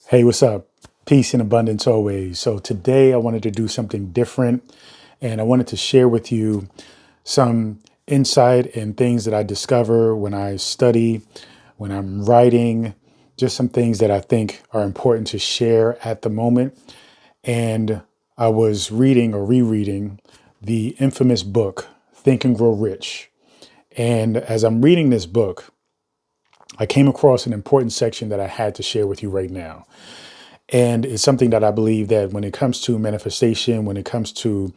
Hey, what's up? Peace and abundance always. So, today I wanted to do something different and I wanted to share with you some insight and things that I discover when I study, when I'm writing, just some things that I think are important to share at the moment. And I was reading or rereading the infamous book, Think and Grow Rich. And as I'm reading this book, I came across an important section that I had to share with you right now. And it's something that I believe that when it comes to manifestation, when it comes to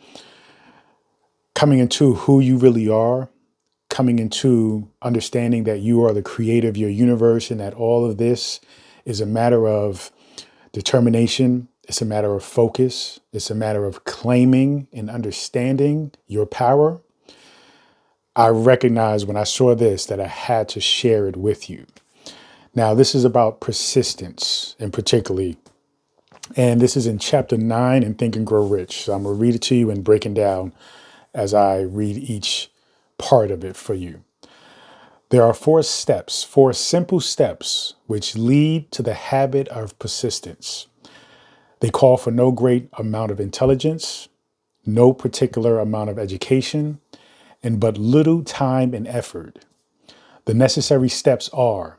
coming into who you really are, coming into understanding that you are the creator of your universe and that all of this is a matter of determination, it's a matter of focus, it's a matter of claiming and understanding your power. I recognized when I saw this that I had to share it with you. Now, this is about persistence and particularly. And this is in chapter 9 in Think and Grow Rich. So I'm going to read it to you and break it down as I read each part of it for you. There are four simple steps, which lead to the habit of persistence. They call for no great amount of intelligence, no particular amount of education, and but little time and effort. The necessary steps are: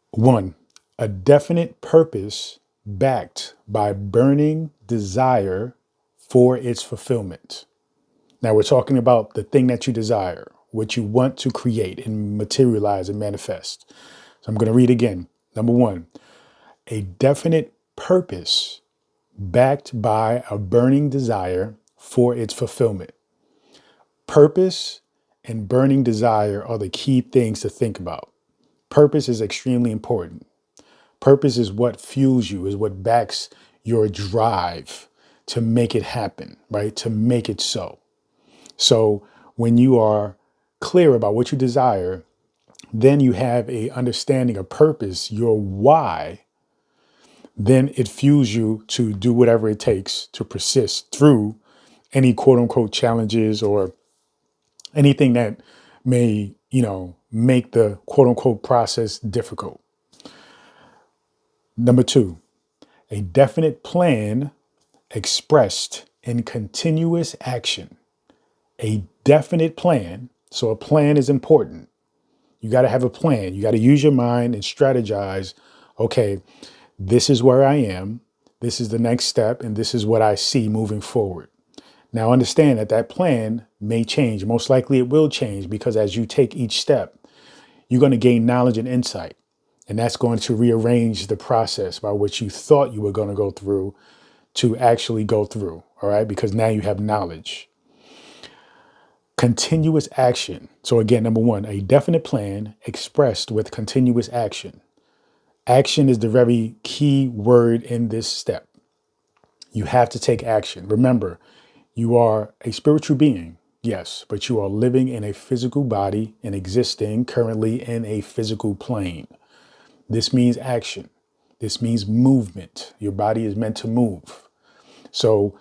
1, a definite purpose backed by burning desire for its fulfillment. Now we're talking about the thing that you desire, what you want to create and materialize and manifest. So I'm going to read again. Number 1, a definite purpose backed by a burning desire for its fulfillment. Purpose and burning desire are the key things to think about. Purpose is extremely important. Purpose is what fuels you, is what backs your drive to make it happen, right? To make it so. So when you are clear about what you desire, then you have a understanding of purpose, your why, then it fuels you to do whatever it takes to persist through any quote unquote challenges or anything that may, make the quote unquote process difficult. Number 2, a definite plan expressed in continuous action. A definite plan. So a plan is important. You got to have a plan. You got to use your mind and strategize. Okay, this is where I am. This is the next step. And this is what I see moving forward. Now understand that that plan may change. Most likely it will change because as you take each step, you're going to gain knowledge and insight. And that's going to rearrange the process by which you thought you were going to go through to actually go through. All right. Because now you have knowledge. Continuous action. So again, number 1, a definite plan expressed with continuous action. Action is the very key word in this step. You have to take action. Remember, you are a spiritual being, yes, but you are living in a physical body and existing currently in a physical plane. This means action. This means movement. Your body is meant to move. So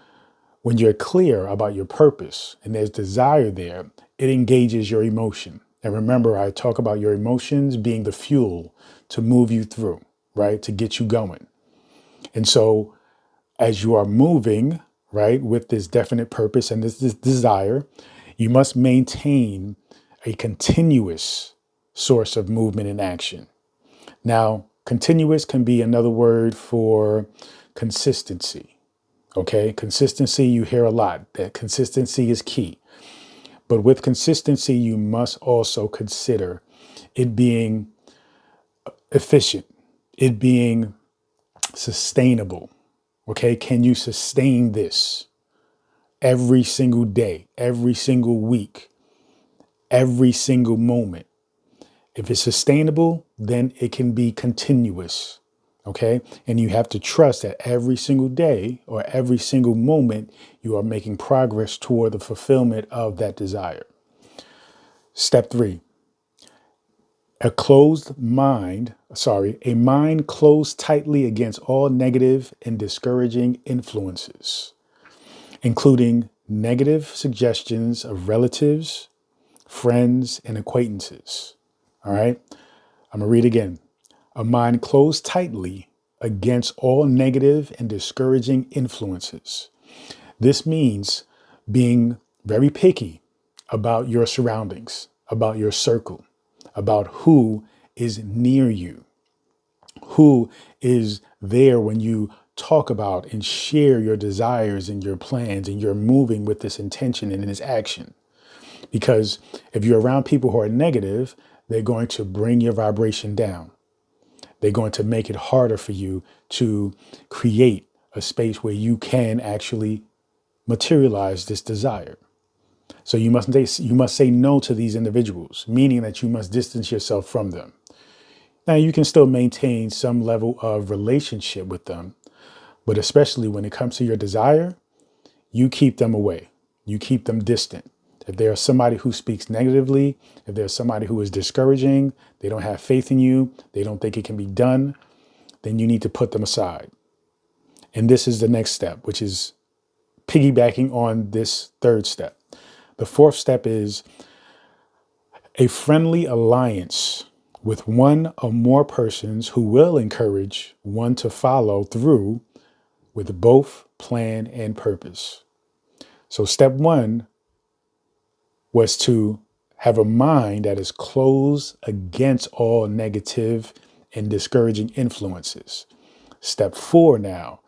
when you're clear about your purpose and there's desire there, it engages your emotion. And remember, I talk about your emotions being the fuel to move you through, right? To get you going. And so as you are moving, right, with this definite purpose and this desire, you must maintain a continuous source of movement and action. Now, continuous can be another word for consistency. Okay, consistency, you hear a lot that consistency is key. But with consistency, you must also consider it being efficient, it being sustainable. Okay, can you sustain this every single day, every single week, every single moment? If it's sustainable, then it can be continuous. Okay. And you have to trust that every single day or every single moment, you are making progress toward the fulfillment of that desire. Step 3, a mind closed tightly against all negative and discouraging influences, including negative suggestions of relatives, friends, and acquaintances. All right. I'm going to read again. A mind closed tightly against all negative and discouraging influences. This means being very picky about your surroundings, about your circle, about who is near you, who is there when you talk about and share your desires and your plans, and you're moving with this intention and this action. Because if you're around people who are negative, they're going to bring your vibration down. They're going to make it harder for you to create a space where you can actually materialize this desire. So you must say no to these individuals, meaning that you must distance yourself from them. Now, you can still maintain some level of relationship with them, but especially when it comes to your desire, you keep them away. You keep them distant. If there's somebody who speaks negatively, if there's somebody who is discouraging, they don't have faith in you, they don't think it can be done, then you need to put them aside. And this is the next step, which is piggybacking on this third step. The fourth step is a friendly alliance with one or more persons who will encourage one to follow through with both plan and purpose. So step one was to have a mind that is closed against all negative and discouraging influences. Step four now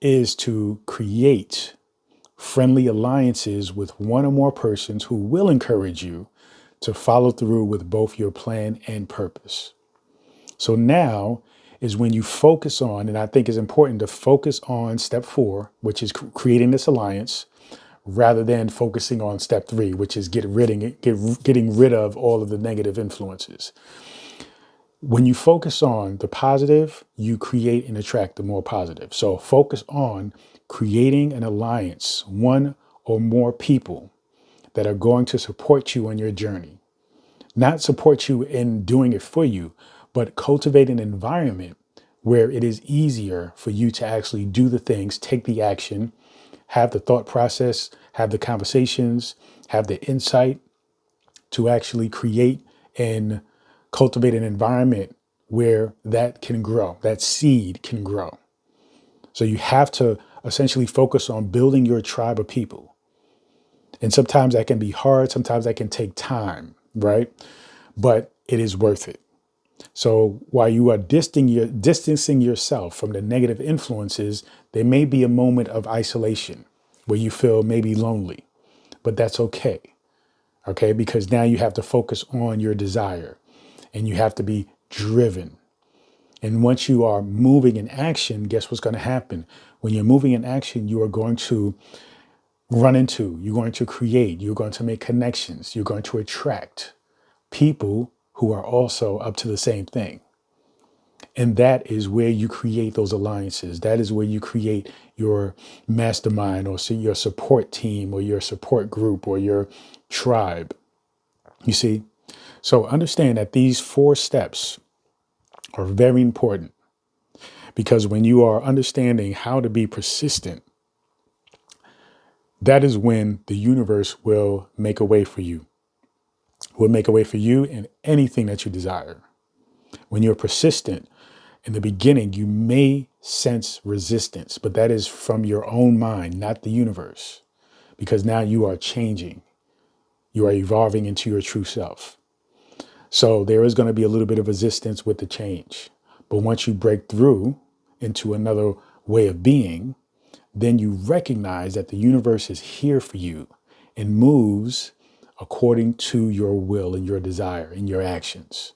is to create friendly alliances with one or more persons who will encourage you to follow through with both your plan and purpose. So now is when you focus on, and I think it's important to focus on step four, which is creating this alliance, rather than focusing on step three, which is getting rid of all of the negative influences. When you focus on the positive, you create and attract the more positive. So focus on creating an alliance, one or more people that are going to support you on your journey. Not support you in doing it for you, but cultivate an environment where it is easier for you to actually do the things, take the action, have the thought process, have the conversations, have the insight to actually create and cultivate an environment where that can grow, that seed can grow. So you have to essentially focus on building your tribe of people. And sometimes that can be hard. Sometimes that can take time, right? But it is worth it. So while you are distancing yourself from the negative influences, there may be a moment of isolation where you feel maybe lonely, but that's okay. Okay, because now you have to focus on your desire and you have to be driven. And once you are moving in action, guess what's going to happen? When you're moving in action, you are going to you're going to create, you're going to make connections, you're going to attract people who are also up to the same thing. And that is where you create those alliances. That is where you create your mastermind or your support team or your support group or your tribe. You see? So understand that these four steps are very important, because when you are understanding how to be persistent, that is when the universe will make a way for you, will make a way for you in anything that you desire. When you're persistent, in the beginning, you may sense resistance, but that is from your own mind, not the universe, because now you are changing. You are evolving into your true self. So there is going to be a little bit of resistance with the change. But once you break through into another way of being, then you recognize that the universe is here for you and moves according to your will and your desire and your actions.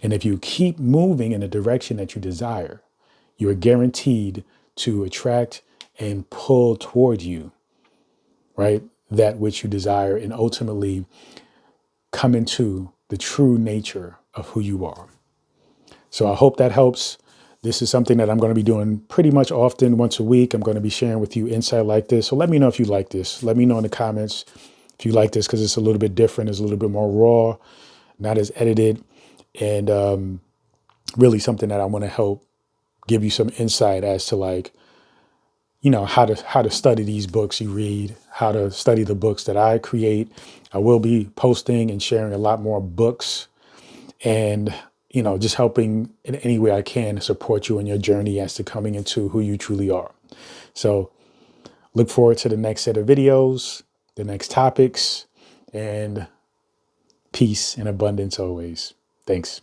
And if you keep moving in the direction that you desire, you are guaranteed to attract and pull toward you, right, that which you desire, and ultimately come into the true nature of who you are. So I hope that helps. This is something that I'm going to be doing pretty much often, once a week. I'm going to be sharing with you insight like this. So let me know if you like this. Let me know in the comments if you like this, because it's a little bit different. It's a little bit more raw, not as edited, and really something that I want to help give you some insight as to, like, you know, how to study these books you read, how to study the books that I create. I will be posting and sharing a lot more books and just helping in any way I can to support you in your journey as to coming into who you truly are. So look forward to the next set of videos, the next topics, and peace and abundance always. Thanks.